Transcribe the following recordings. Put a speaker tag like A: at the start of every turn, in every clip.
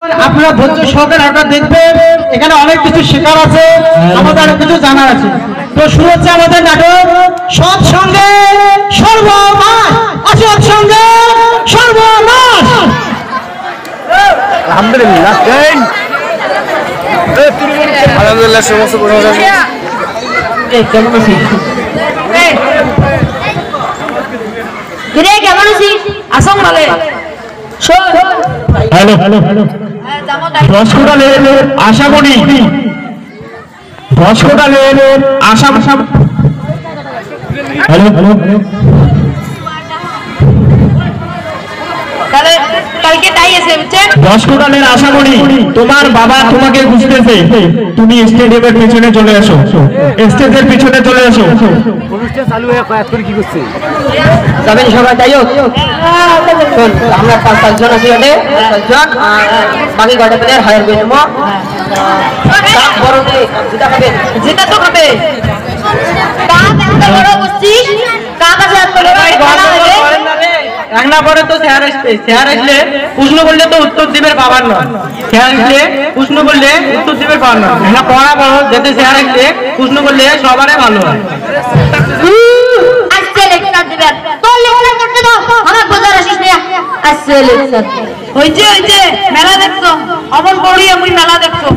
A: আপনারা ধৈর্য সহকারে আঁকা দেখবেন, এখানে অনেক কিছু শেখার আছে, আমাদের অনেক কিছু জানার আছে। তো শুরু হচ্ছে আমাদের নাটক সৎসঙ্গে সর্বনাশ, অসৎসঙ্গে সর্বনাশ।
B: আলহামদুলিল্লাহ, আলহামদুলিল্লাহ, সমস্ত প্রশংসা।
C: কেমন আছিস? কিরে কেমন আছিস? আসং বলে
A: হ্যালো হ্যালো হ্যালো দশকোটালের আশা করি দশকোটালের আশা হ্যালো হ্যালো
C: তাহলে কালকে তাই এসে বুঝছেন?
A: দশকোটালের আশা করি তোমার বাবা তোমাকে খুঁজতেছে, তুমি স্টেডিয়ামের পিছনে চলে এসো, স্টেজের পিছনে চলে এসো।
B: অনুষ্ঠান চালু হয়ে এখন কি করছে?
D: যাবেন সবাই? তাই হোক, আমরা পাঁচজন আছি, পাঁচজন, বাকি কটা প্লেয়ার হায়ার করে নেবো। বড় যেটা খাবে
C: যেটা তো খাবে বড় বুঝছিস? কাপ আছে
D: এক না পরে তো স্যার আসবে, স্যার আসলে প্রশ্ন করলে তো উত্তর দিবের বাবার নয়, স্যার আসলে প্রশ্ন করলে উত্তর দিবের বাবার নয়। না পড়া বড়, যাতে স্যার আসলে প্রশ্ন করলে সবারই ভালো হয়।
C: আজকে লেকচার দিবেন, তোর লেকচার করতে দাও, আমার বাজার আসিস না। আজকে লেকচার হইছে মেলা দেখছো? অমন করি আমি মেলা দেখছো?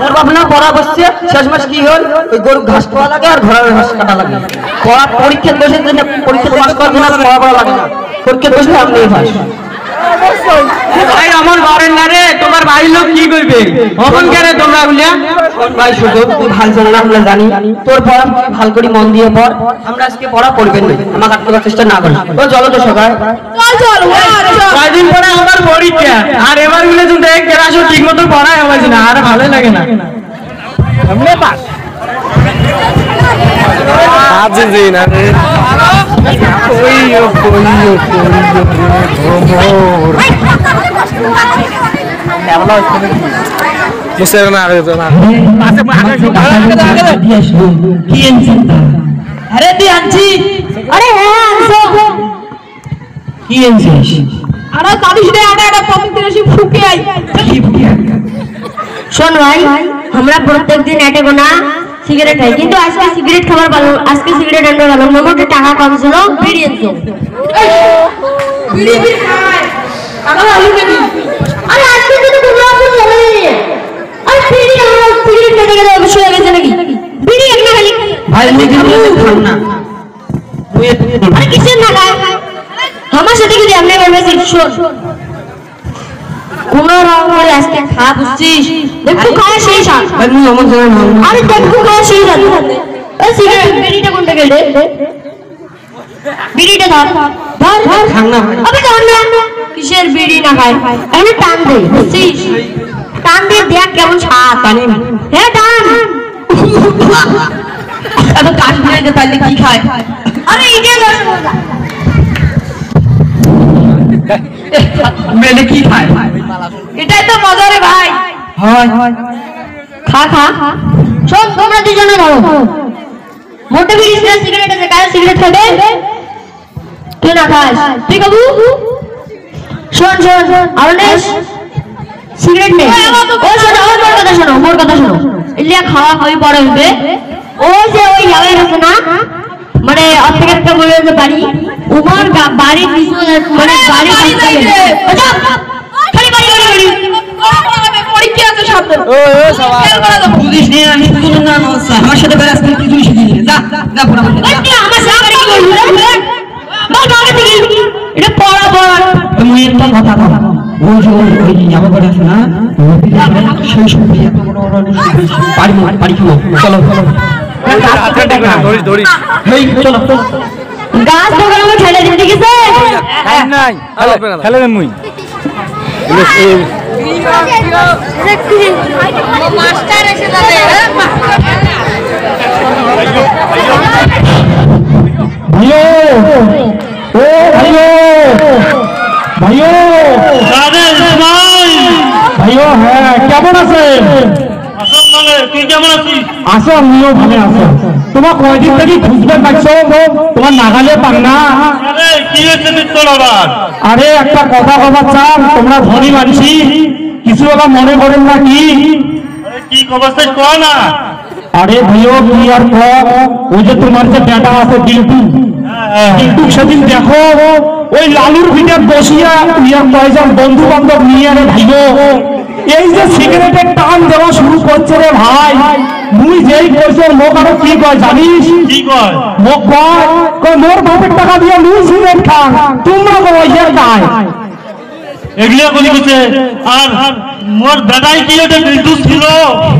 D: ওর বাবা না পড়া বসছে, শেষ মাস কি হল, ওই গরু ঘাস খাওয়া লাগে আর ঘোড়ার ঘাস কাটা লাগে। পড়া পরীক্ষা বসে জন্য, পরীক্ষা পাস করার জন্য পড়া পড়া লাগে না, পরীক্ষা বসলে আপনি পাস। ভাই আমার বারেন না রে, তোমার ভাই লোক কি করবে অমন কেনে তোমরা গুলিয়া? ভাই শুধু তুই ভাল জানো না, আমরা জানি তোর পড়া ভাল করে মন দিয়ে পড়। আমরা আজকে পড়া পড়বেন না, আমাকে আটকাবার চেষ্টা না করিস। তো চলো তো সকাল
C: চল
D: কয়দিন পরে আমার পরীক্ষা, আর এবার গুলো তুমি দেখ ক্লাসও ঠিক মতো পড়াই হয়েছে না, আর ভালো লাগে না।
C: আরে তুই আনছি? আরে হ্যাঁ আনছো।
D: কি এনেছিস?
C: আরে তাদের সাথে আমরা একটা প্রত্যেকদিন এসে ফুকে আই। শোন ভাই, আমরা প্রত্যেকদিন একটা গোনা সিগারেট খাই, কিন্তু আজকে সিগারেট খাবার ভালো, আজকে সিগারেট আনতে ভালো, মোটামুটি টাকা কম ছিল, বিড়ি আনছো। বিড়ি খাই টাকা ভালো কেন? আরে আজকে যদি তোমরা চলে গেলে, আরে বিড়ি আমরা সিগারেট খেতে গেলে অবশ্যই হয়ে গেছে নাকি? বিড়ি একটা খালি
D: ভাই লিখে খাও না,
C: আরে কিসের না খায়? আমার সাথে যদি আপনি বলবেন শোন, কোন রকম করে আজকে খা বুঝছিস? দেখো খাওয়া শেষ আর
D: ভাই মুই অমন জানা না।
C: আরে দেখো খাওয়া শেষ আর ওই সিগারেট বিড়িটা কোনটা গেলে? বিড়িটা ধর ধর
D: খাও না ভাই।
C: আবে ধর না, কিসের বিড়ি না খায়? এখানে টান দে বুঝছিস? টান দিয়ে দেখ কেমন স্বাদ।
D: টানি
C: হ্যাঁ টান।
D: এত কাজ করে যে তাইলে কি খায়?
C: আরে এইটা রসগোল্লা।
D: মেলে কি খায়?
C: এটাই তো মজা রে ভাই।
D: হয়
C: খা খা শোন, তোমরা দুজনে ধরো, মোটে বিড়ি সিগারেট আছে, কার সিগারেট খাবে? তুই না খাস, তুই খাবু? শোন শোন আরনেশ, সিগারেট নে। ও শোন, মোর কথা শোনো, এলিয়া খাওয়া খাওয়াই পরে হইবে। ওই যে ওই জায়গায় আছে না, মানে অর্ধেক একটা বলে যে বাড়ি, উমার বাড়ির পিছনে, মানে বাড়ি খালি বাড়ি বাড়ি পরীক্ষা আছে সামনে।
D: বুঝিস নি, আমি বুঝুন না আমার সাথে বেড়ে আজকে কি জিনিস শিখিয়ে যা যা পড়া বন্ধ কর।
C: আমার সামনে কি করবি? বল বাবা থেকে এটা পড়া পড়া।
D: মুই একটা কথা বল, ওই যে ওই জামা পরে আছে না, সেই সময় এত বড় বড় পারি পারি খাবো। চলো চলো এই চলো
C: গাছ দোকানে আমি ঠেলে দিই, ঠিক আছে?
B: খেলে দেন মুই
C: মাস্টার এসে যাবে।
A: ভাইও ও ভাইও ভাইও ভাইও, হ্যাঁ কেমন আছেন? তুই কেমন আছিস? আসো, আমিও ভালো আছো। তোমার কয়দিন থেকে খুঁজবে পাচ্ছো, তোমার নাগালে পান না।
E: কি হয়েছে তোর আবার?
A: আরে একটা কথা চান, তোমরা ধনী মানছি, কিছু ওরা মনে করেন না কি?
E: কি অবস্থা কয় না?
A: আরে ভাইও কি আর কম, ওই যে তোমার যে বেটা আছে বিল্টু, কিন্তু সেদিন দেখো ওই লালুর ভিতরে বসিয়া ইয়ার কয়জন বন্ধু বান্ধব নিয়ে রে ভাইও এই যে সিগারেটের টান দেওয়া শুরু করছে রে ভাই। মুই যেই কইছে লোক আরো কি কয় জানিস?
E: কি কয়?
A: লোক কয় মোর বাপের টাকা দিয়ে মুই সিগারেট খান, তোমরা বলো ইয়ে খায়।
E: এগুলো বলি কিছু আর মোর বেটাই কি ওটা বিদ্যুৎ ছিল?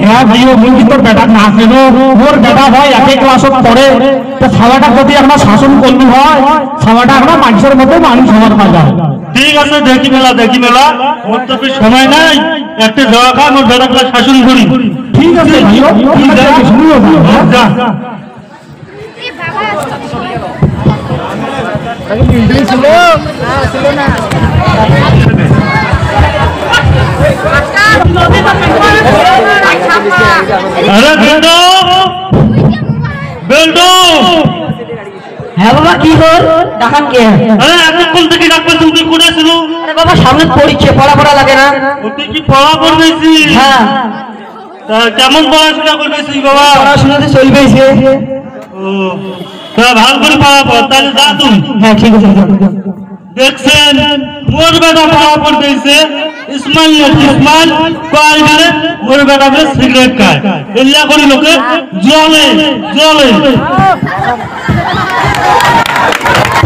A: হ্যাঁ ভাইও মুই কি তোর বেটা না ছিল? মোর বেটা ভাই একই ক্লাসত পড়ে, তো ছাওয়াটা যদি আমরা শাসন করলি হয়, ছাওয়াটা আমরা মানুষের মতো মানুষ হওয়ার মজা।
E: ঠিক আছে, দেখি মেলা ওর তো সময় নাই, একটা দেওয়া খা মোর বেটাকে শাসন করি।
A: ঠিক আছে ভাইও, ঠিক আছে, শুনিও
E: যা আরে বেল্টো বেল্টো,
D: হ্যাঁ বাবা কি হল? দেখান কে?
E: আরে এতক্ষণ থেকে ডাকবে, তুমি কোথায় ছিল?
D: আরে বাবা সামনে পরীক্ষা, পড়া লাগে না?
E: তুই কি পড়া করবেছি?
D: হ্যাঁ
E: তা কেমন পড়াশোনা করবেছি বাবা?
D: পড়াশোনাতে চলবেছে।
E: ও তা ভালো করে পড়া পড়, তাহলে যা তুমি।
D: হ্যাঁ ঠিক আছে।
E: দেখছেন মোর বেটা পড়া পড়তেছে, ইসমাইল ইসমাইল কয় গেলে মোর বেটা বলে সিগারেট খায়, এলিয়া করে লোকে জলে জলে।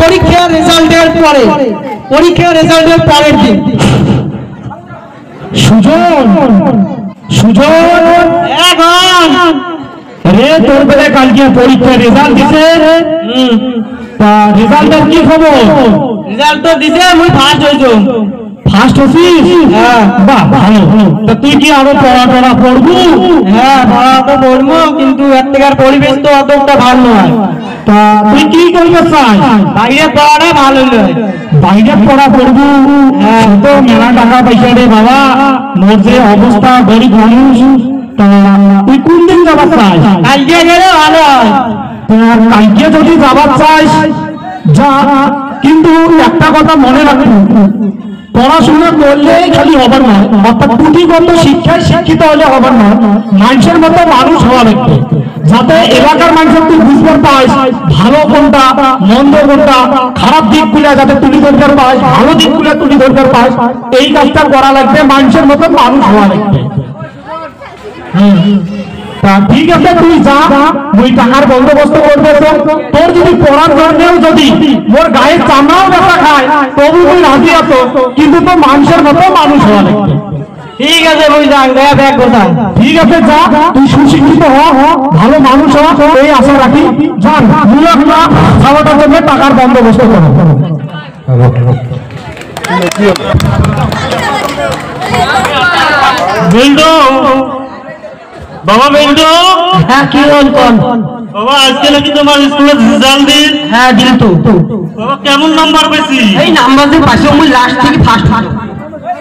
A: পরীক্ষার রেজাল্টের পরের দিন সুজন রে তোর বেলা কালকে পরীক্ষার রেজাল্ট দিছে। তা রেজাল্টের কি খবর?
D: রেজাল্ট তো দিছে, মুই ফার্স্ট হইছো।
A: ফার্স্ট হচ্ছিস? বাহ ভালো। তা তুই কি আরো পড়া পড়বো?
D: হ্যাঁ পড়া তো পড়বো, কিন্তু এর পরিবেশ তো অতটা ভালো নয়।
A: তা তুই কি করবে চাই?
D: বাইরে পড়াটা ভালো নয়।
A: বাইরে পড়া পড়বো? তো মেলা টাকা পয়সা রে বাবা, মোর যে অবস্থা গরিব মানুষ। তা তুই কোন দিন যাবার চাই?
D: কালকে গেলে ভালো হয়।
A: কালকে যদি যাবার চাইস যা, কিন্তু একটা কথা মনে রাখবি, পড়াশোনা করলেই খালি হবার নয়, অর্থাৎ পুঁথিগত শিক্ষায় শিক্ষিত হলে হবার নয়, মানুষের মতো মানুষ হওয়া লাগবে, যাতে এলাকার মানুষ তুই বুঝতে পাস ভালো কোনটা মন্দ কোনটা, খারাপ দিকগুলো যাতে তুলি ধরতে পাস, ভালো দিকগুলো তুলি ধরতে পাস, এই কাজটা করা লাগবে, মানুষের মতো মানুষ হওয়া লাগবে। তা ঠিক আছে তুই যা, ওই টাকার বন্দোবস্ত করবে। তোর যদি পড়ার জন্যও যদি মোর গায়ের চামড়াও ব্যথা খায় তবু তুই রাজি আছো, কিন্তু তো মানুষের মতো মানুষ হওয়া লাগবে।
D: ঠিক আছে মুই যাই, ব্যাগ কোথায়?
A: ঠিক আছে যা, তুই সুশিক্ষিত হ, ভালো মানুষ হ, এই আশা রাখি। যান দুই একটা খাওয়াটার জন্য টাকার বন্দোবস্ত করো।
E: বেল্টো বাবা, বেল্টো
D: হ্যাঁ কি হল কোন?
E: বাবা, আজকে নাকি তোমার স্কুলে রেজাল্ট দিন?
D: হ্যাঁ দিল তো।
E: বাবা কেমন নাম্বার পেয়েছি?
D: এই নাম্বার দিয়ে পাশে মুই লাস্ট থেকে ফার্স্ট।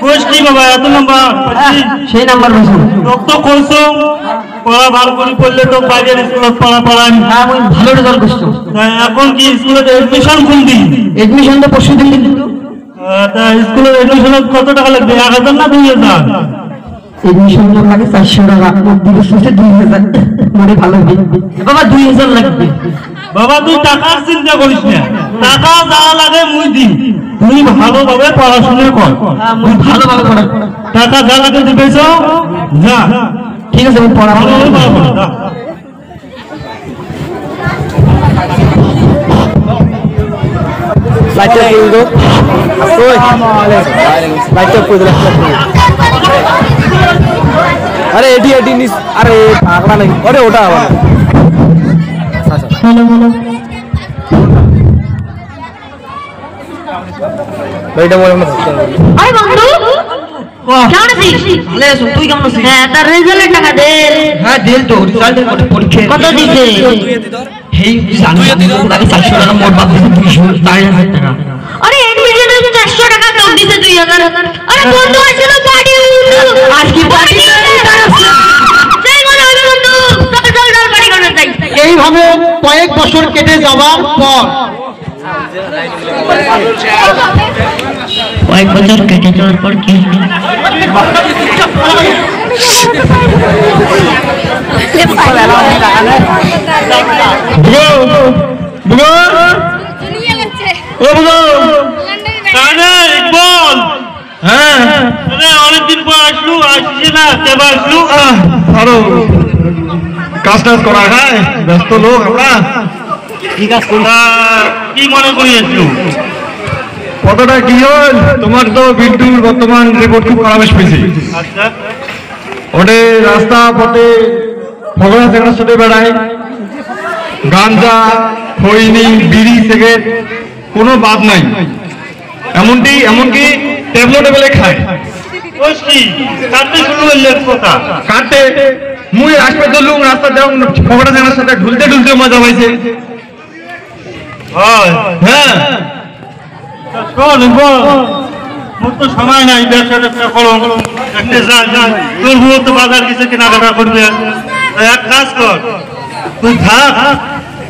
E: কোচ কি বাবা এত নাম্বার?
D: সেই নাম্বার পাইছো?
E: রক্ত করছো, পড়া ভালো করে পড়লে তো বাইরের স্কুলত পড়ান।
D: হ্যাঁ মুই ভালো রেজাল্ট করছো।
E: এখন কি স্কুলে এডমিশন কোন দিন?
D: এডমিশন তো পরশু দিন কিন্তু।
E: তা স্কুলে এডমিশন কত টাকা লাগবে? 1000 না 2000?
D: এডমিশন না লাগে 400 টাকা, দিবস হচ্ছে 2000, মানে ভালো হবে বাবা। 2000 লাগবে
E: বাবা, তুই টাকার চিন্তা করিস না, টাকা যা লাগে মুই দিই, তুই ভালোভাবে পড়াশোনা কর।
D: হ্যাঁ মুই ভালোভাবে পড়া।
E: টাকা যা লাগে দিবেছ, যা।
D: ঠিক আছে মুই পড়া
E: ভালোভাবে পড়া, যা।
B: লাইটটা ফুল দো, ওই লাইটটা ফুল দে। আরে এডি এডি নিস, আরে পাগলা নাই, আরে ওটা আবার এইটা বলে আমরা থাকতে হবে।
C: আরে বন্ধু কেমন আছিস?
D: ভালো আছো? তুই কেমন আছিস?
C: হ্যাঁ, তার রেজাল্টের টাকা দে।
D: হ্যাঁ দিল তো, রেজাল্টের পরীক্ষা
C: কত দিছে?
D: এই জানি আগে 400 টাকা, মোট বাদ দিছে 200 টাকা।
C: আরে এডমিশনের 400 টাকা কম দিছে 2000। আরে বন্ধু আসছিল পার্টি,
D: আজকে পার্টি
C: সেই মনে হবে বন্ধু, চল পার্টি করতে যাই।
A: এইভাবে কয়েক বছর কেটে যাওয়ার পর
C: কয়েক বছর কেটে যাওয়ার পর কি হলো?
E: অনেকদিন পর আসলু, আসছি না কেবা আসলু?
B: আরো কাজ টাজ করা হয়, ব্যস্ত লোক আমরা।
E: কি মনে করি আসলু?
B: কতটা কি হল, তোমার তো বিল্টুর বর্তমান রিপোর্ট খুব খারাপ পেয়েছে।
E: আচ্ছা,
B: ওটে রাস্তা পথে ঝগড়া ঝগড়ার সাথে বেড়ায়, গাঞ্জা খৈনি বিড়ি সিগারেট কোনো বাদ নাই, এমনকি ট্যাবলেট খায়।
E: ওই কি কাটতে শুরু করলে কথা?
B: কাটে মুই আসতে চললুম, রাস্তা যাও ঝগড়া ঝগড়ার সাথে ঢুলতে ঢুলতে মজা পাইছে।
E: হয়
B: হ্যাঁ
E: শোন, মোর তো সময় নাই, ব্যবসা ট্যাবসা করো, একটা যা তোর বউ তো বাজার কিছু কেনাকাটা করবে। এক কাজ কর, তুই থাক,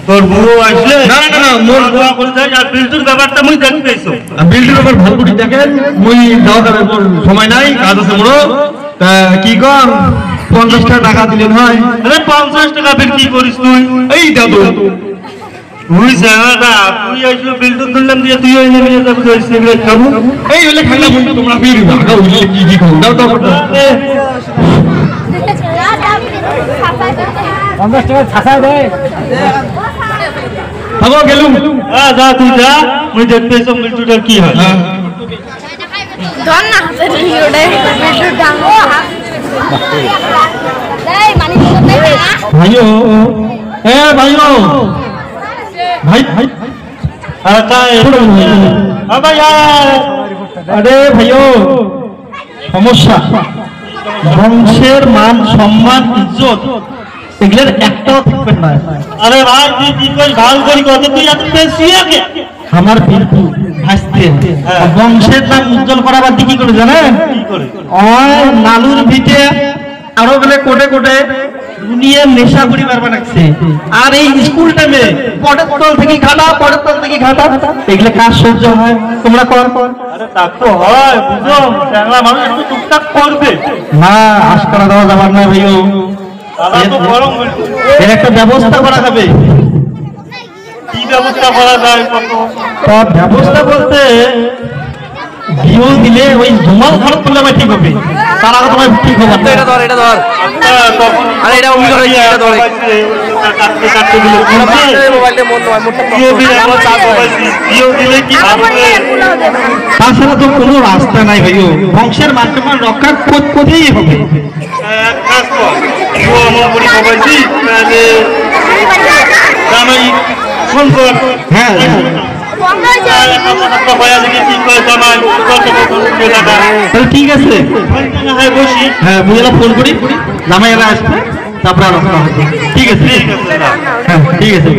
E: তোর বউ আসলে
B: না না না মোর
E: দোয়া করে যাই। আর বিল্টুর ব্যাপারটা মুই দেখতে পেয়েছো,
B: বিল্ডের উপর ভালো করে দেখেন, মুই যাওয়া যাবে, মোর সময় নাই, কাজ আছে মোর। তা কি কর, 50 টাকা দিলেন হয়।
E: 50 টাকা বিক্রি করিস তুই?
B: এই দাদু
E: তুই জানা, তুই আসলে বিল্টুর তুললাম দিয়ে তুই ওই নিয়ে যাবি সিগারেট খাবো?
B: এই হলে খাইলা বন্ধু, তোমরা বিড়ি ভাগা হইলে কি খাও, দাও দাও দাও।
A: 50 টাকা ছাড়া দেয়।
B: থাকো গেলুম।
E: হ্যাঁ যা, তুই যা, মুই দেখতে পেয়েছো বিল্টুটার কি হয়।
B: হ্যাঁ
C: ধর না হাতে নিয়ে ওড়ে বেশি ডাঙ্গো এই মানি
B: ভাইও, এ ভাইও, ভাই ভাই
E: আচ্ছা ভাই,
B: আরে ভাইও, সমস্যা বংশের মান সম্মান ইজ্জত এগুলোর একটাও থাকবে না।
E: আরে ভাই তুই কি কই ভাল করি কত, তুই এত বেশি আগে
B: আমার বিল্টু ভাসতে বংশের নাম উজ্জ্বল করাবার দিকে করে জানেন,
E: কি করে?
B: ওই নালুর ভিটে আরো বলে কোটে কোটে দুনিয়ার নেশা করি পারবা লাগছে। আর এই স্কুল টাইমে পটের তল থেকে ঘাটা, পটের তল থেকে ঘাটা, এগুলো কাজ সহ্য হয়? তোমরা কর
E: আরে তা তো হয়, বুঝো চ্যাংলা মানুষ একটু টুকটাক করবে,
B: না, আশ করা দেওয়া যাবার না ভাইও।
E: তারা তো গরম বিল্টু।
B: এর একটা ব্যবস্থা করা যাবে।
E: কি ব্যবস্থা করা যায় কত?
B: তা ব্যবস্থা বলতে ভিউ দিলে ওই জমাল ঘর করলে আমার ঠিক হবে, তার আগে তোমার ঠিক হবে না।
D: এটা ধর
E: তখন
D: আরে এটা অমনি ধরে, এটা ধরে।
E: কাটতে কাটতে দিলে
D: মোবাইলটা মন নয়, মোটটা
E: দিলে কি ভাববে?
B: তাছাড়া তো কোনো রাস্তা নাই ভাইও, বংশের মান সম্মান রক্ষা করতেই হবে।
E: এক কাজ কর, ও আমার বড়ি বাবাজি, তাহলে জামাই ফোন কর।
B: হ্যাঁ তাহলে ঠিক আছে,
E: বসি।
B: হ্যাঁ বুঝলা ফোন করি, জামাইরা আসবে, তারপরে আলোচনা হবে। ঠিক আছে, হ্যাঁ ঠিক আছে।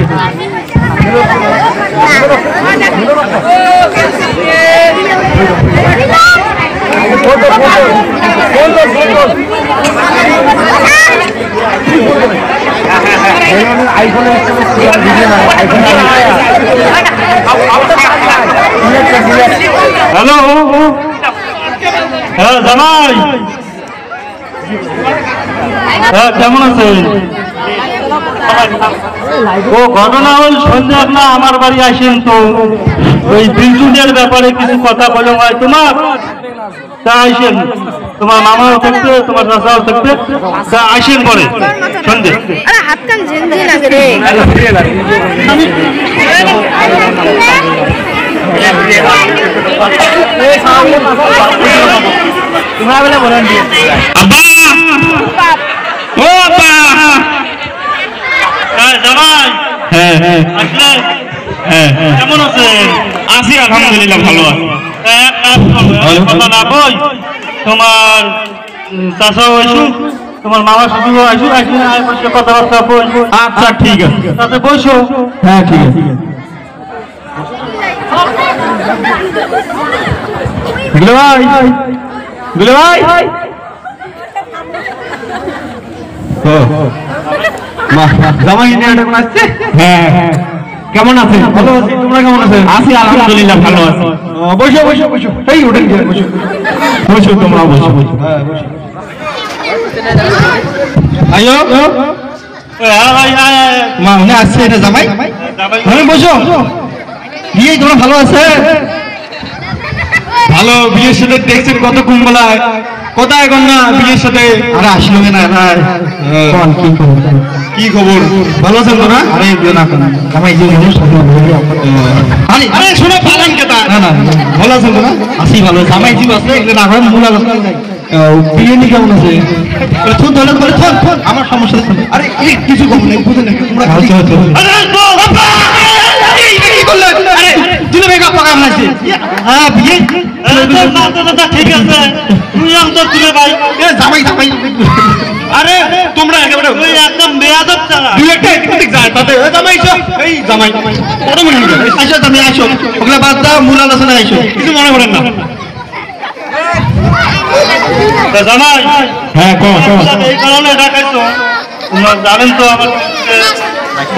E: হ্যালো, হ্যাঁ জামাই, হ্যাঁ কেমন আছেন? ও ঘটনা হল সন্ধ্যা আপনার আমার বাড়ি আসেন তো, ওই বিল্টুদের ব্যাপারে কিছু কথা বলে হয় তোমার, তা আসেন, তোমার মামাও থাকতে, তোমার চাচাও থাকতে, তা আসেন পরে সন্ধ্যে।
C: আরে হাতটা ঝিনঝি লাগে রে
E: আব্বা, ও আব্বা, জামাই, হ্যাঁ হ্যাঁ আসলে, হ্যাঁ কেমন আছেন? আছি আলহামদুলিল্লাহ, ভালো আছি। কথা না কই, তোমার চাষাও আইসু, তোমার মামা শ্বশুরও আইসু, আসলে বসে কথাবার্তা বলবো।
B: আচ্ছা ঠিক আছে,
E: তাতে বসো।
B: হ্যাঁ ঠিক আছে। গুলো ভাই, গুলো ভাই, জামাই নিয়ে এখন আসছে। হ্যাঁ কেমন আছেন? ভালো আছি, তোমরা কেমন আছেন? আছি আলহামদুলিল্লাহ, ভালো আছি। বসো বসো বসো, এই ওঠেন, বসো বসো, তোমরা বসো বসো। হ্যাঁ বসো। আইও
E: হ্যাঁ ভাই
B: মা মনে আসছে এটা জামাই ঘরে বসো বিয়ে তোমরা ভালো আছে ভালো বিয়ের সাথে দেখছেন কত কুম্বলায় কোথায় এখন না বিয়ের সাথে আরে আসলো না ভাই কি খবর ভালো আছেন তো না আরে না জামাই যে আরে শোনো পালান কেতা না না ভালো আছেন তো না আসি ভালো জামাই জি আছে এগুলো না হয় মূলা বিয়ে নি কেমন আছে থুন ধরে করে থুন আমার সমস্যা আরে কিছু কম নেই বুঝেন না তোমরা আরে তুলে বেগা পাকা মারছে হ্যাঁ বিয়ে
E: ঠিক আছে তুই অন্তর তুলে ভাই
B: জামাই জামাই আরে তোমরা একেবারে
E: তুই একদম বেয়াদব চালা
B: দুই একটা ঠিক যায় তাতে জামাই এই জামাই বড় মনে হয় আইসো তুমি আইসো ওগুলা বাদ দাও মূল আলোচনা আইসো কিছু মনে করেন না
E: জামাই
B: হ্যাঁ
E: এই কারণে ডাকাইছো তোমরা জানেন তো আমার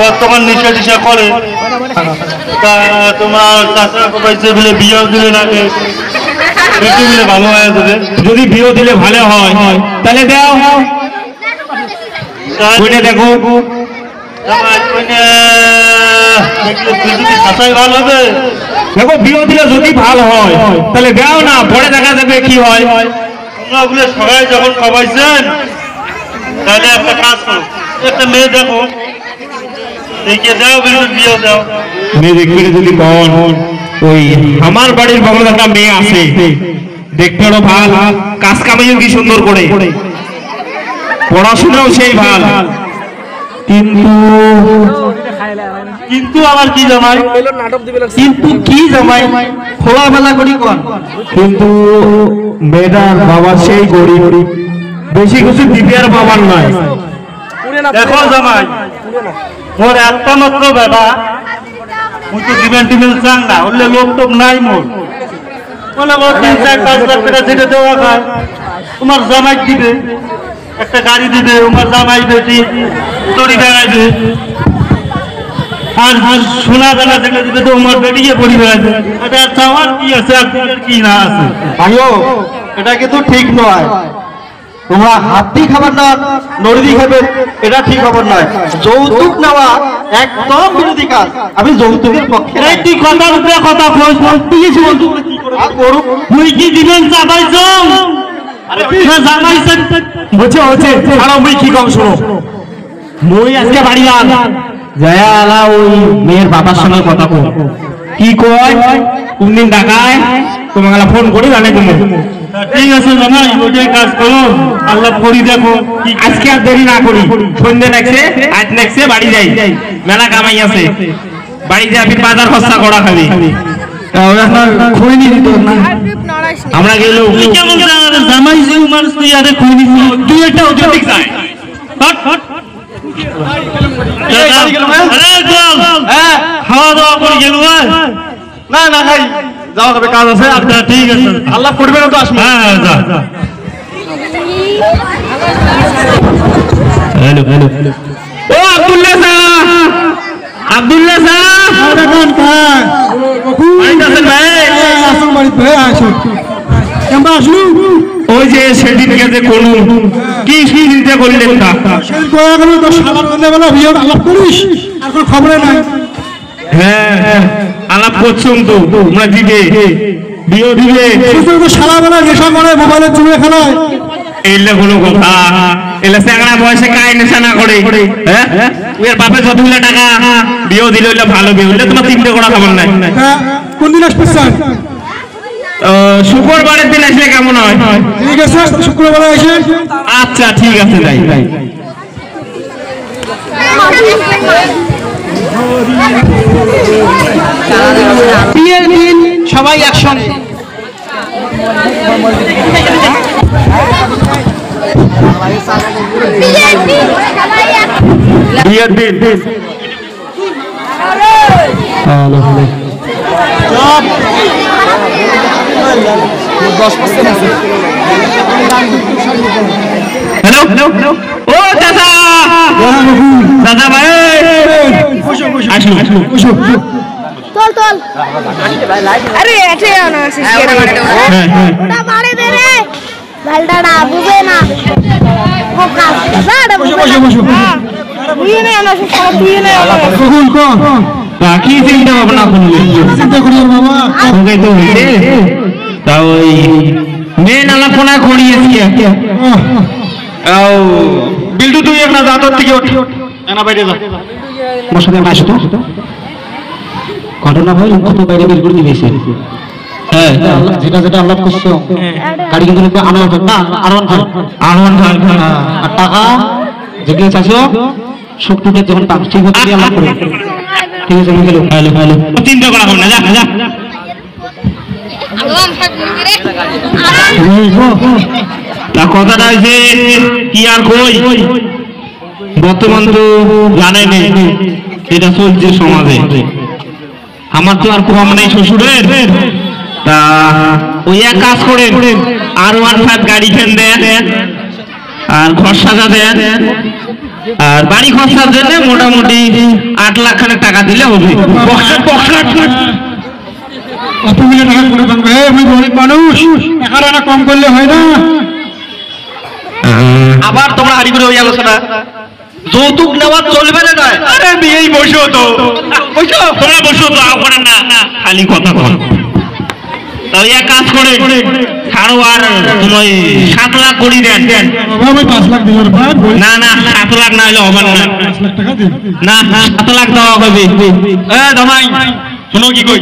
E: বর্তমান নিশা টিশা করে তা তোমার চাষা পাইছে বলে বিয়েও দিলে নাকি একটু দিলে ভালো হয়ে যাবে
B: যদি বিয়ে দিলে ভালো হয় তাহলে দাও কইনে দেখো
E: জামাই কইনে দেখলে যদি চাষাই ভালো হবে
B: দেখো বিয়ে দিলে যদি ভালো হয় তাহলে দাও না পরে দেখা যাবে কি হয়
E: তোমরা ওগুলো সবাই যখন খাওয়াইছেন তাহলে একটা কাজ করো একটা মেয়ে দেখো দেখে দাও বিলকুল বিয়ে দাও
B: মেয়ে দেখবে যদি কন ওই আমার বাড়ির বগলে একটা মেয়ে আছে দেখতে আরো ভাল কাজ কামাইও কি সুন্দর করে পড়াশোনাও সেই ভাল কিন্তু
E: কিন্তু আবার কি জামাই
B: কিন্তু কি জামাই খোলামেলা করি কন কিন্তু মেয়েটার বাবা সেই গরিব বেশি কিছু দিবে আর বাবার নয়
E: দেখো জামাই মোর একটা মাত্র বেটা মুই তো দিবেন টিবেন চাং না হলে লোক টোক নাই মোর বলে মোর 3-4-5 লাখ টাকা যেটা দেওয়া খায় তোমার জামাই দিবে একটা গাড়ি দিবে তোমার জামাই বেটি তরি বেড়াইবে আর সোনা দানা থেকে দিবে তো তোমার বেটিকে পরি বেড়াইবে এটা চাওয়ার কি আছে আর কি না আছে
B: ভাইও এটা কিন্তু ঠিক নয় তোমরা হাত দিয়ে খাবার না নড়ি দিয়ে খাবে এটা ঠিক খবর নয় যৌতুক নেওয়া একদম বিরোধী কাজ আমি যৌতুকের পক্ষে
E: এই তুই কথার উপরে কথা কইছ তুই যৌতুক কি করে
B: করুক
E: তুই কি দিবেন চাবাইছ আরে না জামাইছ
B: হচ্ছে আর আমি কি কম শোনো মই আজকে বাড়ি আন জয়া আলা ওই মেয়ের বাবার সঙ্গে কথা কই কি কয় কোনদিন ঢাকায় তোমাকে ফোন করি জানে তুমি
E: ঠিক আছে জামাই ওইটাই কাজ করো আল্লাহ করি দেখো
B: আজকে আর দেরি না করি সন্ধ্যে লাগছে আজ লাগছে বাড়ি যাই মেলা কামাই আছে বাড়ি যাই আপনি বাজার খরচা করা খাবি খুঁড়ি দিত না আমরা গেল
E: তুই কেমন জামাই যে মানুষ তুই আরে খুঁজে দিছি
B: তুই একটা অতিরিক্ত যায়
E: হট হট আরে চল খাওয়া দাওয়া করে গেল
B: না না ভাই যাও হবে কাজ আছে
E: আচ্ছা ঠিক আছে
B: আল্লাহ করবে না তো আসবে
E: হ্যাঁ যা
B: হ্যালো ও আব্দুল্লাহ সাহেব আব্দুল্লাহ সাহেব কোন কাজ আইতাছেন ভাই আসুন বাড়ি ভাই আসুন কেমন আসলু ওই যে সেদিনকে যে কোন কি দিতে করলেন না
A: সেদিন কয়া গেল তো সালার বন্ধে বেলা বিয়ে আলাপ করিস আর কোনো খবরে নাই
B: হ্যাঁ আলাপ করছুন তো তোমরা দিবে বিয়ে দিবে
A: তো সারা বেলা নেশা করে মোবাইলে চুলে খেলায়
B: এইলে কোনো কথা এলে সেগড়া বয়সে কাই নেশা না করে হ্যাঁ এর বাপে যতগুলো টাকা বিয়ে দিলে হইলে ভালো বিয়ে হইলে তোমার তিনটে করা খবর নাই
A: কোন দিন আসবে স্যার
B: শুক্রবারের দিন আসলে কেমন হয়
A: ঠিক আছে শুক্রবারে এসে
B: আচ্ছা ঠিক আছে যাই
A: বিয়ের দিন সবাই একসঙ্গে
B: বিয়ের দিন হ্যালো ও দাদা দাদা ভাই আসুন
F: তোল তোল আরে এসে না ওটা মারে দে রে ভালটাড়া বুঝে না বুঝে নেই আমরা সব বুঝে নেই
A: কখন কখন
E: বাকি চিন্তা ভাবনা করলে
A: চিন্তা করি বাবা
E: তোকে তো হইতে তা ওই মেয়ে নালা কোনা করিয়েছি আও বিল্টু তুই একটা জাতর থেকে ওঠ না বাইরে যা
A: বসাতে মাস তো ঘটনা ভাই কত বাইরে বের করে দিয়েছে
E: হ্যাঁ
A: যেটা যেটা আল্লাহ করছো গাড়ি কিন্তু আনোয়ার না আনোয়ার খান আর টাকা যেগুলো চাইছো সব টুকে যখন পাক ঠিক হতে আল্লাহ করে ঠিক আছে গেল হ্যালো হ্যালো
E: চিন্তা করা হবে না যা যা তা কথাটা হয়েছে কি আর কই বর্তমান তো জানেন এটা চলছে সমাজে আমার তো আর কম নেই শ্বশুরের তা ওই এক কাজ করেন R15 গাড়ি ফেন দেন আর ঘর সাজা দেন আর বাড়ি খরচার জন্য মোটামুটি 8 লাখ খানেক টাকা দিলে হবে
A: অতগুলো টাকা করে বানবে আমি গরিব মানুষ এখানে কম করলে হয় না
B: আবার তোমরা হারি করে ওই আলোচনা যৌতুক নেওয়া চলবে না নয় আরে বিয়েই বসো তো বসো
E: তোমরা বসো তো আপনার না খালি কথা বল তাই এক কাজ করে ছাড়ো আর তুমি 7 লাখ করে দেন
A: বাবা আমি 5 লাখ দিলাম ভাই
E: না না 7 লাখ না হলে হবে না
A: 5 লাখ টাকা দিন
E: না 7 লাখ দেওয়া হবে
B: দমাই
E: শোনো কি কই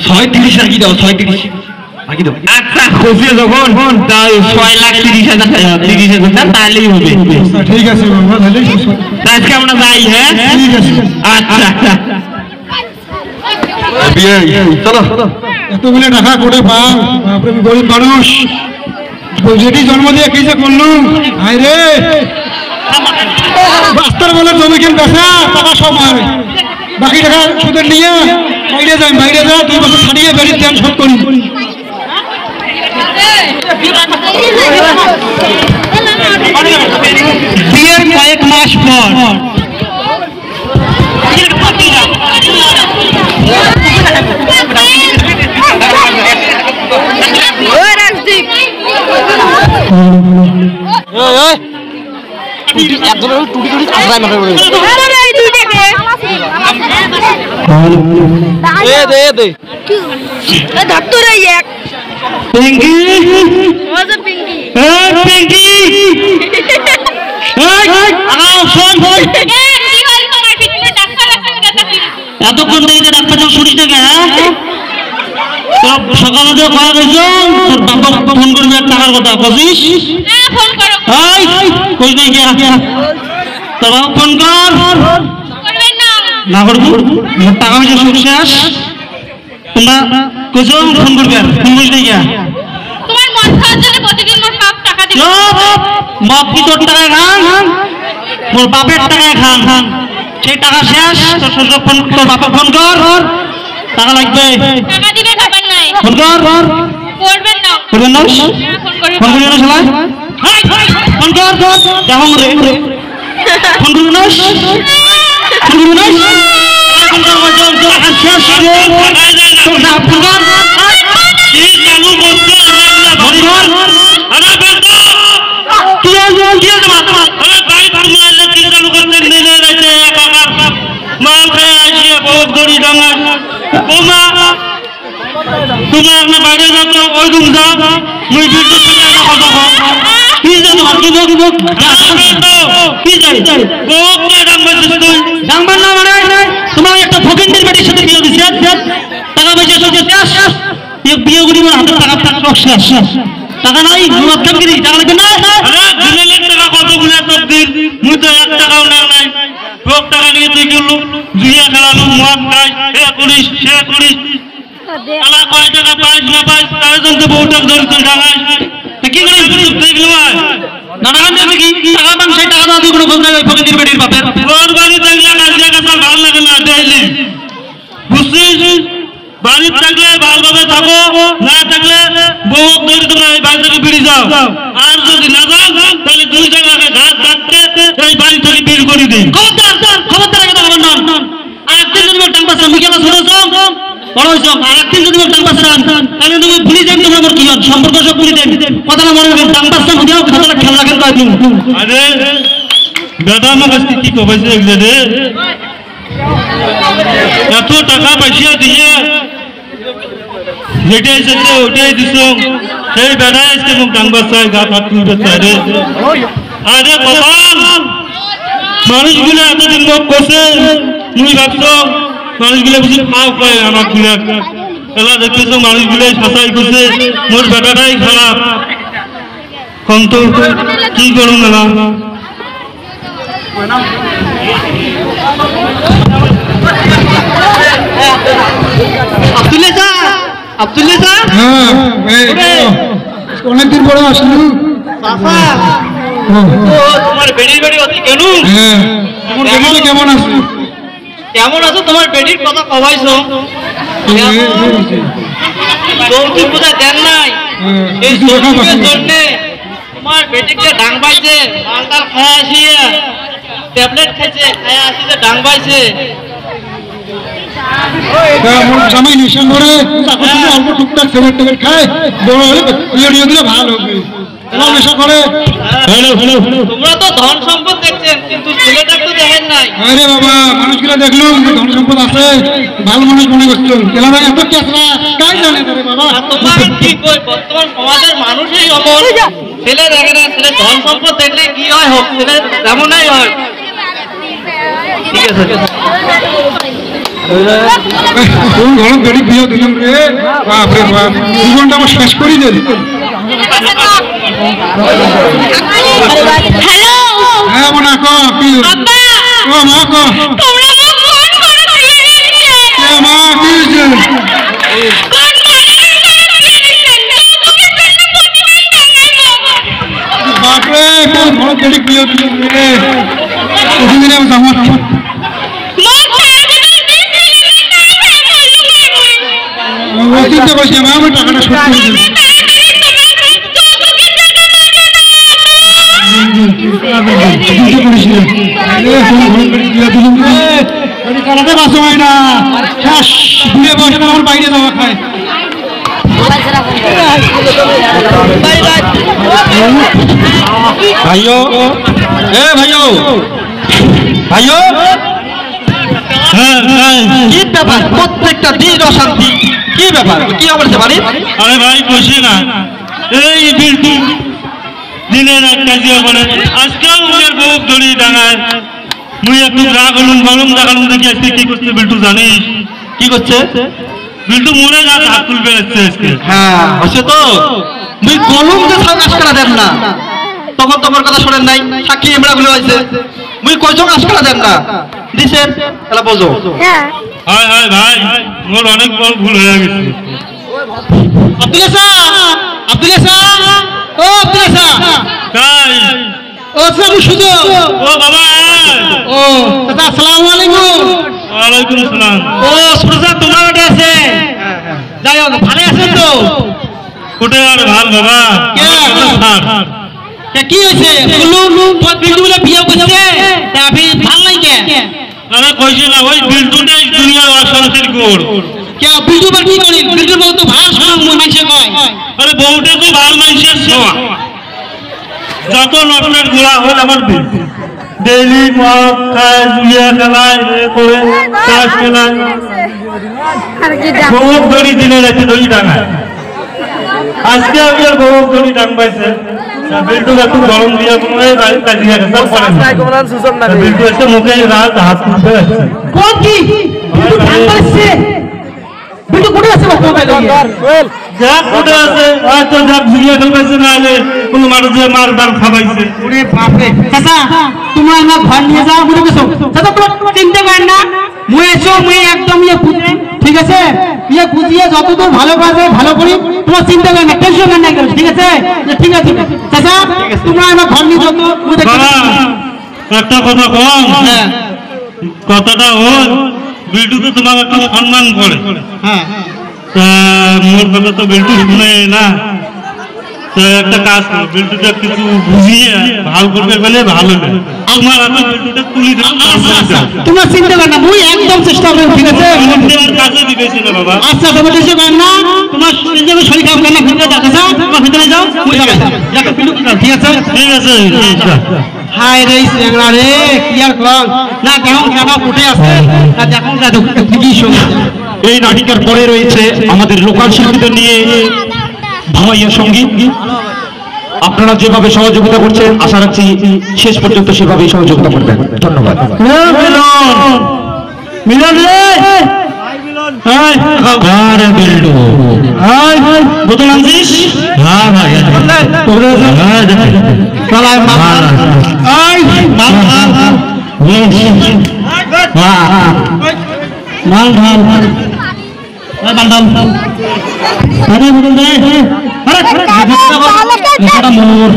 B: 36 রাখি দাও 36 রাখি দাও
E: আচ্ছা খুশি যখন তাই 6,30,000 টাকা 30,000 তাহলেই হবে
A: ঠিক আছে বাবা তাহলে
E: আজকে আমরা যাই হ্যাঁ
A: ঠিক আছে
E: আচ্ছা আচ্ছা
B: বিয়ে চলো
A: এতগুলো টাকা করে পাও বাপরে আমি গরিব মানুষ যেটি জন্ম দিয়ে কি যে করলুম হায় রে রাস্তার বলে জমি কেন বেচা টাকা সব হয় বাকি টাকা সুদের নিয়ে বাইরে যা 2 বছর ছাড়িয়ে বেরিয়ে দেন শোধ করি
E: বিয়ের কয়েক মাস পর
F: ধরতো রে এক
E: পিঙ্কি
F: মজা পিঙ্কি
E: পিঙ্কি শোন এতক্ষণ থেকে ডাক্তার শুনিস না তোর সকালে যে কয়া গেছ তোর বাবা ফোন করবি আর টাকার কথা বুঝিস কই নাই গিয়া তোর বাবা ফোন কর না করবো টাকা পয়সা সব শেষ তোমরা কেছো ফোন করবি আর ফোন করিস নাই গিয়া
F: তোমার মন খাওয়ার জন্য প্রতিদিন মোর বাপ টাকা দিবে
E: বাপ কি তোর টাকা খান মোর বাপের টাকা খান সেই টাকা শেষ তোর শ্বশুর ফোন তোর বাপা ফোন কর টাকা লাগবে
F: টাকা দিবে খাবার নাই
E: ফোন কর
F: করবেন না
E: করবেন না
F: ফোন করে
E: ফোন করবি না সবাই ফোন কর দেখো রে ফোন করবি না ফোন করবি না ফোন কর শেষ না ফোন কর চালু করতে ফোন কর তোমার না বাইরে যাচ্ছ ওই রুম যা মুই বিদ্যুৎ থেকে একটা কথা কম কি জানো কি যাই ওকে ডাঙ্গার তুই ডাঙ্গার না মানে তোমার একটা ফকিন্দের বাড়ির সাথে বিয়ে দিছে টাকা পয়সা সব শেষ বিয়ে করি আমার হাতে টাকা টাকা শেষ টাকা নাই মুরাদ খান কি টাকা লাগবে না আরে 2 লাখ টাকা কতগুলো তকদির মুই তো 1 টাকাও নাই লোক টাকা নিয়ে তুই গেলু জুয়া খেলালু মদ খাই এ করিস সে করিস আলা কয় টাকা পাইস না পাইস তার জন্য তো বহু টাকা ধরে ঢাকাই কি করিস দেখলু নানান দেবে কি টাকা পান সেই টাকা দাও কোনো খোঁজ নাই ফকির বেটির বাপের তোর বাড়ি থাকলে কাজে কাজ ভালো লাগে না ডেইলি বুঝছিস বাড়ি থাকলে ভালোভাবে থাকো না থাকলে বউ ধরে তোমরা এই বাড়ি থেকে বেরিয়ে যাও আর যদি না যাও তাহলে 2 জায়গায় ঘাট কাটতে এই বাড়ি থেকে বের করে দিই খবরদার আগে তো আমার নাম আর একদিন যদি টাকা মুখে শুনেছ
B: বড় হয়েছ আরেকদিন যদি ডান পাশে রান তাহলে তুমি ভুলে যাবেন তোমরা আমার কি সম্পর্ক সব ভুলে দেন কথাটা মনে রাখবেন ডান পাশে বুঝাও খাতাটা খেয়াল রাখেন কয়েকদিন
E: আরে দাদা আমার কাছে কি কবাইছে এগুলো এত টাকা পয়সা দিয়ে যেটাই এসেছে ওটাই দিছ সেই বেড়ায় এসছে মুখ ডাঙ্গার চাই গা হাত তুলবে চাই রে আরে কপাল মানুষগুলো এতদিন মুখ করছে তুমি ভাবছো মানুষগুলো বুঝি খাও পায় আমার গুলা এলা দেখতেছো মানুষগুলো সাঁচাই করছে মোর বেটাটাই খারাপ কন্ত কি করুন না
B: আব্দুল্লাহ
A: অনেকদিন পরে আসলু
B: তোমার বেডির বাড়ি অতি কেন
A: কেমন আছো?
B: কেমন আছো তোমার বেডির কথা কবাইছো যৌতুক বোধহয় দেন নাই এই যৌতুকের জন্যে তোমার বেটিকে ডাং পাইছে মালটাল খায় আসিয়া ট্যাবলেট খাইছে খায় আসিতে ডাং পাইছে
A: জামাই নিশান করে অল্প টুকটাক সেভেন টেবেল খায় বড় হলে ইয়ে দিলে ভালো হবে নেশা করে
B: তোমরা তো ধন সম্পদ দেখছেন কিন্তু ছেলেটা তো দেখেন নাই
A: আরে বাবা মানুষগুলো দেখলাম ধন সম্পদ আছে ভালো মানুষ মনে করছো এলাকা এত কেসরা কাই জানে রে বাবা
B: তোমার কি কই বর্তমান সমাজের মানুষই অমন ছেলে দেখে না ছেলে ধন সম্পদ দেখলে কি হয় হোক ছেলে তেমনই হয় ঠিক আছে
A: কোন ঘর বেড়ি বিয়ে দিলাম রে বাপরে বাপ জীবনটা আমার শেষ করে দিল
F: হ্যালো
A: হ্যাঁ মনে কো কি
F: আব্বা
A: ও মা কো
F: তোমরা আমাকে ফোন করে দিয়েছে
A: এ মা কি হয়েছে
F: কোন
A: বাপরে কোন ঘর বেড়ি বিয়ে দিলাম রে ওদিনে আমি জামা চিন্তা করছি আমি টাকাটা শোধ করে দিই বাইরে যাওয়া খায়
B: ভাইও এ ভাইও ভাইও কি ব্যাপার প্রত্যেকটা দিন অশান্তি কি ব্যাপার কি অবস্থা বাড়ি
E: আরে ভাই বসে না এই বিল্ডিং দিনের এক কাজে বলে আজকেও উনার বউ ধরি ডাঙায় মুই একটু রাগ হলুন বলুন দেখালুন দেখি আজকে কি করছে বিল্টু জানিস
B: কি করছে
E: বিল্টু মনে যা হাত তুলবে যাচ্ছে আজকে
B: হ্যাঁ হচ্ছে তো মুই কলম যে সাউ আজকারা দেন না তখন তোমার কথা শোনেন নাই সাক্ষী এমরা বলে হয়েছে মুই কয়জন আজকারা দেন না দিছেন তাহলে বোঝো
E: হায় হায় ভাই মোর অনেক বড় ভুল হয়ে গেছে
A: আব্দুল্লাহ ও আব্দুল্লাহ
E: তাই
A: ও সাবু সুজো
E: ও বাবা
A: ও দাদা আসসালামু আলাইকুম
E: ওয়ালাইকুম আসসালাম
A: ও সুরজা তোমার ওটা আছে যাই হোক ভালো আছেন তো
E: কোটে আর ভাল বাবা
A: কি হয়েছে বলু তোমার বিল্টু বলে বিয়ে করছে আপনি ভাল নাই কে
E: আরে কইছি না ওই বিল্টুটাই দুনিয়ার অশান্তির গোড়
A: কে বিল্টু বা কি করি বিল্টুর বউ তো ভালো শোনা মানুষে কয়
E: আরে বউটা তো ভাল মানুষের ছোঁয়া যত নটনের গোড়া হল আমার বিল্টু ডেইলি মদ খায় জুলিয়া খেলায় এ করে চাষ খেলায় বউ ধরি দিনে রাতে ধরি ডাঙায় আজকে আমি আর বউ ধরি ডাং পাইছে বিল্টু একটু গরম দিয়া কোনো কাজী বিল্টু এসে মুখে রাত হাত তুলতে আসছে
A: কোন কি বিল্টু ধান পাচ্ছে বিল্টু কোথায় আছে মোবাইল
E: যা কোটে আছে হয়তো যা জুলিয়া খেলবাইছে না হলে কোনো মানুষের মার দান খাবাইছে
A: ওরে বাপরে চাচা তোমরা আমার ঘর নিয়ে যাও বুঝে গেছো চাচা তোমার চিন্তা করেন না মুই এসো মুই একদম ইয়ে বুঝে ঠিক আছে ইয়ে বুঝিয়ে যতদূর ভালো কাজে ভালো করি তোমার চিন্তা করেন না টেনশন করেন না ঠিক আছে ঠিক আছে চাচা তোমরা আমার ঘর নিয়ে যাও তো মুই দেখো
E: বাবা একটা কথা কম কথাটা হল বিল্টু তো তোমাকে একটু সম্মান করে
A: হ্যাঁ
E: তা মোর কথা তো বিল্টু শুনে না তো একটা কাজ করো, বিল্টুটা কিছু বুঝিয়ে ভালো করবে বলে ভালো না তোমার আমি বিল্টুটা তুলি দেবো।
A: তোমরা চিন্তা করো না, মুই একদম চেষ্টা করব, ঠিক আছে?
E: দেওয়ার কাজে দিবেছি না বাবা।
A: আচ্ছা তোমার চেষ্টা করেন না, তোমার নিজেকে শরীর খারাপ করেন না, ভিতরে দেখা যাও, তোমার ভিতরে যাও, মুই যাবে দেখো বিলু ঠিক আছে?
E: ঠিক আছে।
A: হাই রে চ্যাংড়া রে, কি আর কম না, কেমন কেমন ফুটে আছে না, দেখুন না ঠিকই সঙ্গে।
B: এই নাটিকার পরে রয়েছে আমাদের লোকাল শিল্পীদের নিয়ে ভাওয়াইয়া সঙ্গীত। আপনারা যেভাবে সহযোগিতা করছেন আশা রাখছি শেষ পর্যন্ত সেভাবেই সহযোগিতা করবেন। ধন্যবাদ।
A: মিলন রে,
B: আরে বিল্টু,
E: বোতল আনছিস?
B: হ্যাঁ ভাই,
A: চলাই মাল আই মাল মাল মাল মাল বান্দাম আরে বলুন রে, আরে এটা মোর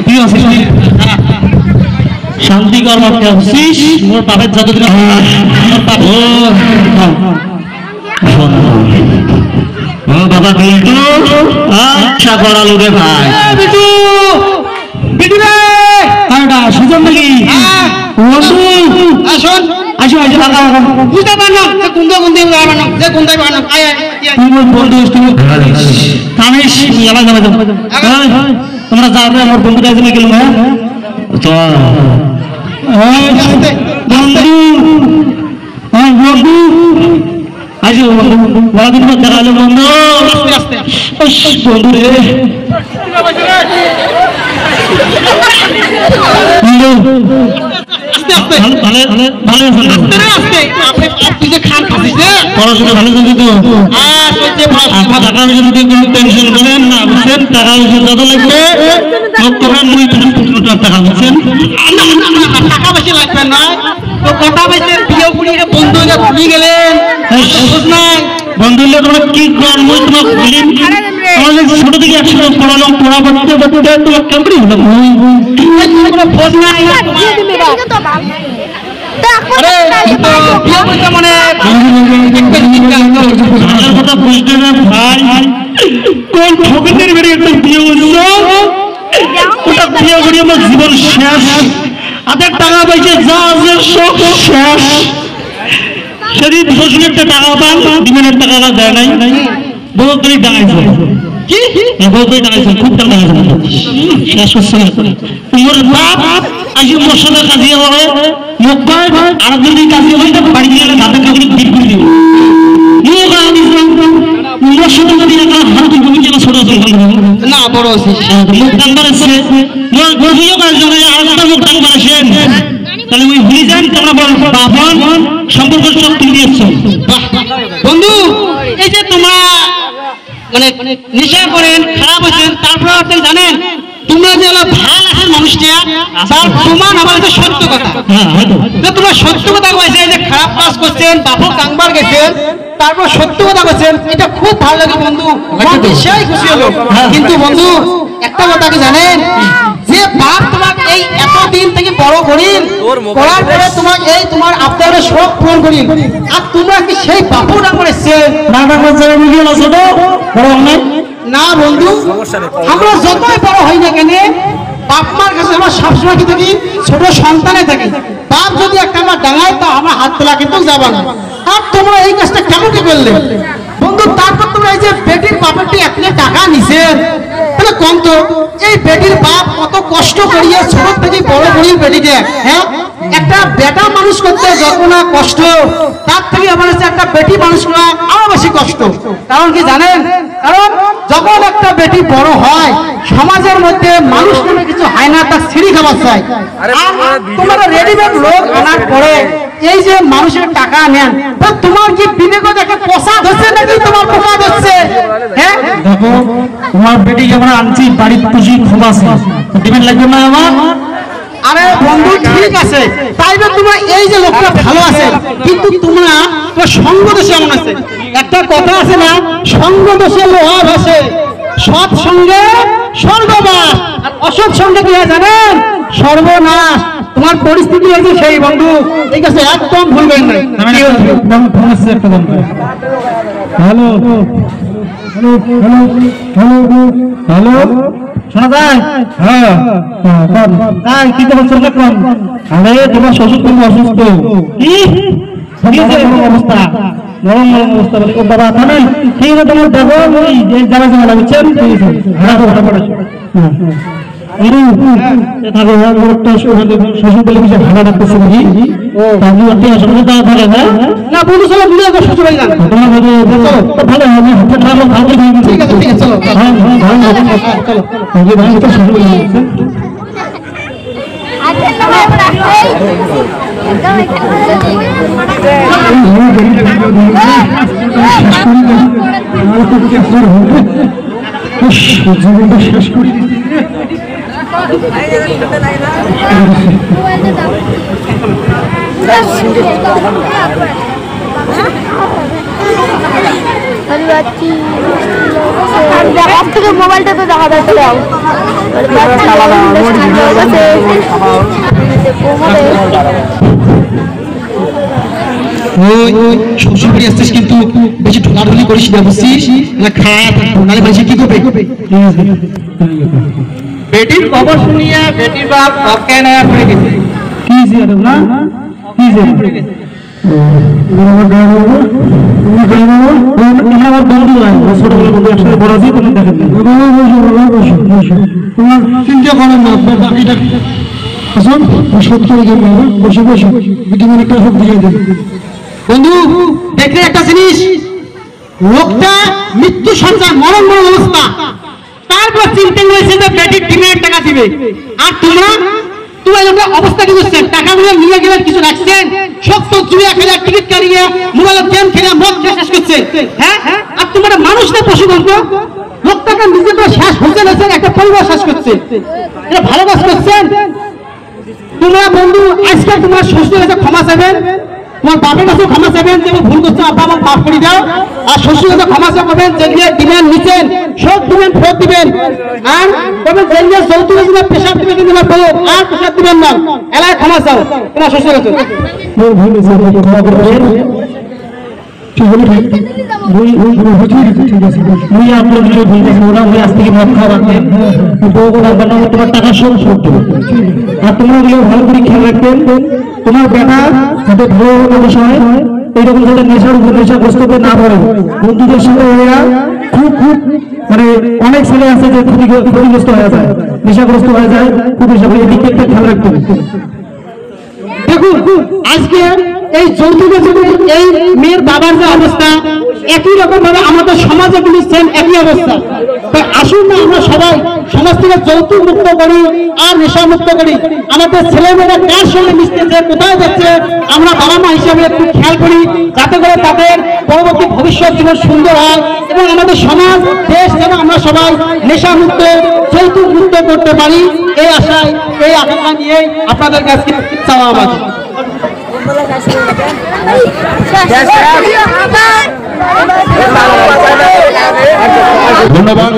A: তুই আসিস শান্তি কর্ম আসিস, মোর বাপের যতদিন
B: ও বাবা বিল্টু, আচ্ছা করালো রে ভাই।
A: বিটু বিটু রে, আরেটা সুজন নাকি? বন্ধু আসুন আসো আসো, বুঝতে পারলাম যে কুন্দা কুন্দি বানানো, যে কুন্দাই বানানো আয় আয় তুমি বন্ধু, তুমি কামিস এলা যাবে। তোমরা যাবে, আমার বন্ধুটা এখানে গেল না
B: তো
A: বন্ধু, বন্ধু আসো, বড়দিন পর দেখা হলো বন্ধু। আস্তে আস্তে বন্ধু রে, পড়াশোনা ভালো চলছে তো? টাকা পয়সা যদি কোনো টেনশন করেন না, বুঝছেন? টাকা পয়সা যত লাগবে টাকা, বুঝছেন? টাকা পয়সা লাগবে না তো কথা বলছে, প্রিয় কুড়ি বন্ধু ভুলে গেলেন, বুঝ নাই বন্ধু তোমরা কি কর্ম তোমার ভুলিন। আমাদের ছোট থেকে একসাথে পড়ালাম, পড়া করতে করতে তোমার কেমন হলো বোঝ নাই। মানে কথা বুঝতে না ভাই, কোন ঠকের বেড়ে একটা বিয়ে হলো, ওটা বিয়ে করি আমার জীবন শেষ, হাতের টাকা পয়সা যা আছে সব শেষ। সেদিন 10,000 টাকা পান, দিনের টাকা দেয় নাই, বহুত করে ডাঙাইছে, বহুত করে ডাঙাইছে, খুব টাকা শেষ হচ্ছে না। তোমার বাপ আসি মোর সাথে কাজিয়া হবে, মুখ ভাই আর যদি কাজিয়া হয় তো বাড়ি গেলে হাতে কাপড় দিক করে দিব। মোর সাথে যদি একটা হাতে কবি যেন ছোট না বড় মুখ টান বাড়াচ্ছে, মোর গভীর কাজে আরেকটা মুখ টান বাড়াচ্ছেন, তাহলে ওই ভুলে যান তোমরা বাপন সম্পর্ক সব তুলে দিয়েছো। বন্ধু এই যে তোমরা মানে নেশা করেন, খারাপ আছেন, তারপর আপনি জানেন তোমরা যে ভাল আছেন মানুষটা, তার প্রমাণ আমার কাছে সত্য কথা। তোমরা সত্য কথা কয়েছে যে খারাপ কাজ করছেন, বাপু কাংবার গেছেন, তারপর সত্য কথা বলছেন, এটা খুব ভালো লাগে বন্ধু, সেই খুশি হলো। কিন্তু বন্ধু একটা কথা কি জানেন, যে বাপ তোমাকে এই এতদিন থেকে বড় করিল, করার পরে তোমাকে এই তোমার আপনাদের সব পূরণ করিল, আর তোমরা কি সেই বাপু না করেছে না বন্ধু? আমরা যতই বড় হই না কেন, বাপ মার কাছে আমরা সবসময় কি থাকি, ছোট সন্তানে থাকি। বাপ যদি একটা আমার ডাঙায় তা আমার হাত তোলা কিন্তু যাবে না। আর তোমরা এই কাজটা কেমন কি করলে বন্ধু? তারপর তোমরা এই যে বেটির বাপেরটি এত টাকা নিছে, তাহলে কম তো এই বেটির বাপ কত কষ্ট করিয়ে ছোট থেকে বড় করিয়ে বেটিকে, হ্যাঁ একটা বেটা মানুষ করতে যত না কষ্ট, তার থেকে আমার কাছে একটা বেটি মানুষ করা আরো বেশি কষ্ট। কারণ কি জানেন, কারণ যখন একটা বেটি বড় হয় সমাজের মধ্যে মানুষ নামে কিছু হয় না, তার সিঁড়ি খাবার চাই। আর তোমরা রেডিমেড লোক আনার পরে এই যে মানুষের টাকা নেন, তোমার কি বিবেক দেখে প্রসাদ হচ্ছে নাকি তোমার প্রসাদ হচ্ছে? হ্যাঁ দেখো তোমার বেটিকে আমরা আনছি, বাড়ির খুশি ক্ষমা দিবেন লাগবে না আমার। আরে বন্ধু ঠিক আছে, তাই না তোমরা এই যে লোকটা ভালো আছে, কিন্তু তোমরা সঙ্গ দোষে এমন আছে। একটা কথা আছে না, সঙ্গ দোষে লোহা ভাসে, সৎ সঙ্গে স্বর্গবাস, আর অসৎ সঙ্গে কি হয় জানেন, সর্বনাশ। তোমার পরিস্থিতি হয়েছে সেই বন্ধু, ঠিক আছে, একদম ভুলবেন না। একটা বন্ধু, হ্যালো হ্যালো হ্যালো হ্যালো, শোনা যায়? হ্যাঁ তাই কি তোমার চোখে কম? আরে তোমার শ্বশুর খুব অসুস্থ। কি অবস্থা? নরম নরম অবস্থা বলে ও বাবা থানে, ঠিক আছে তোমার দেখো ওই জায়গা জায়গা বুঝছেন? হ্যাঁ ওটা পড়েছো। শ্বশুর বলে কিছু ভাড়া রাখতেছে নাকি? আপনি অতি অসুবিধা থাকে না বন্ধু, চলো বুঝে শ্বশুর বাড়ি যান, ভালো হবে। ঠিক আছে ঠিক আছে, চলো শ্বশুর বাড়ি জীবনটা শেষ করে
C: মোবাইলটা তো দেখা যাচ্ছে
A: শ্বশুরবাড়ি আসছিস কিন্তু বেশি ঢোলাঢুলি করিস না, বুঝছিস? খায়া থাকবো, নাহলে মানুষ কি করবে?
B: বেটির খবর শুনিয়া বেটির বাপ অজ্ঞান হয়ে পড়ে গেছে।
A: কি না কি আমার বন্ধু ছোটবেলা বন্ধু, একসাথে বড় আছি, তুমি দেখেন তোমার চিন্তা করেন না, আপনার বাকিটা বসে বসে বিটিমানিকটা সব দিয়ে দেন। বন্ধু দেখলে একটা জিনিস, লোকটা মৃত্যু সঞ্চার মরণ মরণ অবস্থা, তারপর চিন্তা করেছে যে বেটির 3 লাখ টাকা দিবে, আর তোমার অবস্থা কি করছেন? টাকাগুলো নিয়ে গেলে কিছু রাখছেন? সব তো জুয়া খেলে, টিকিট কাটিয়ে, মোবাইলে গেম খেলে মদ শেষ করছে। হ্যাঁ, আর তোমার মানুষ না পশু গল্প, লোকটাকে নিজে তো শেষ হচ্ছে না, একটা পরিবার শেষ করছে। এটা ভালো কাজ করছেন। তোমরা বন্ধু আজকে তোমার শ্বশুরের কাছে ক্ষমা চাইবেন, তোমার বাপের কাছে ক্ষমা চাইবেন যে ভুল করছো, আব্বা আমার মাফ করে দাও। আর শ্বশুরের কাছে ক্ষমা চাইবেন, যে দিবেন নিচেন সব দিবেন, ফেরত দিবেন। আর তবে যে যৌতুকে দিবেন, পেশাব দিবেন, কিন্তু আর পেশাব দিবেন না, এলাকায় ক্ষমা চাও তোমার শ্বশুরের কাছে। তোমার টাকা সব আর তোমরা ভালো করে খেয়াল রাখবেন, তোমার বেটা যাতে ভালো বিষয় এইরকম যাতে নেশাগ্রস্ত না পড়ে। বন্ধুদের সঙ্গে এরা খুব খুব মানে অনেক ছেলে আছে যে ক্ষতিগ্রস্ত হয়ে যায়, নেশাগ্রস্ত হয়ে যায়, খুব এই দিকে একটা খেয়াল রাখবেন। দেখুন আজকে এই যৌতুকের জন্য এই মেয়ের বাবার যে অবস্থা, একই রকম ভাবে আমাদের সমাজে কিন্তু সেম একই অবস্থা। তাই আসুন না আমরা সবাই সমাজ থেকে যৌতুক মুক্ত করি আর নেশা মুক্ত করি। আমাদের ছেলেমেয়েরা কার সঙ্গে মিশতেছে, কোথায় যাচ্ছে, আমরা বাবা মা হিসাবে একটু খেয়াল করি, যাতে করে তাদের পরবর্তী ভবিষ্যৎ জীবন সুন্দর হয় এবং আমাদের সমাজ দেশ যেন আমরা সবাই নেশা মুক্ত, যৌতুক মুক্ত করতে পারি। এই আশায়, এই আকাঙ্ক্ষা নিয়ে আপনাদের কাছে চাওয়া আমাদের।
G: ধন্যবাদ।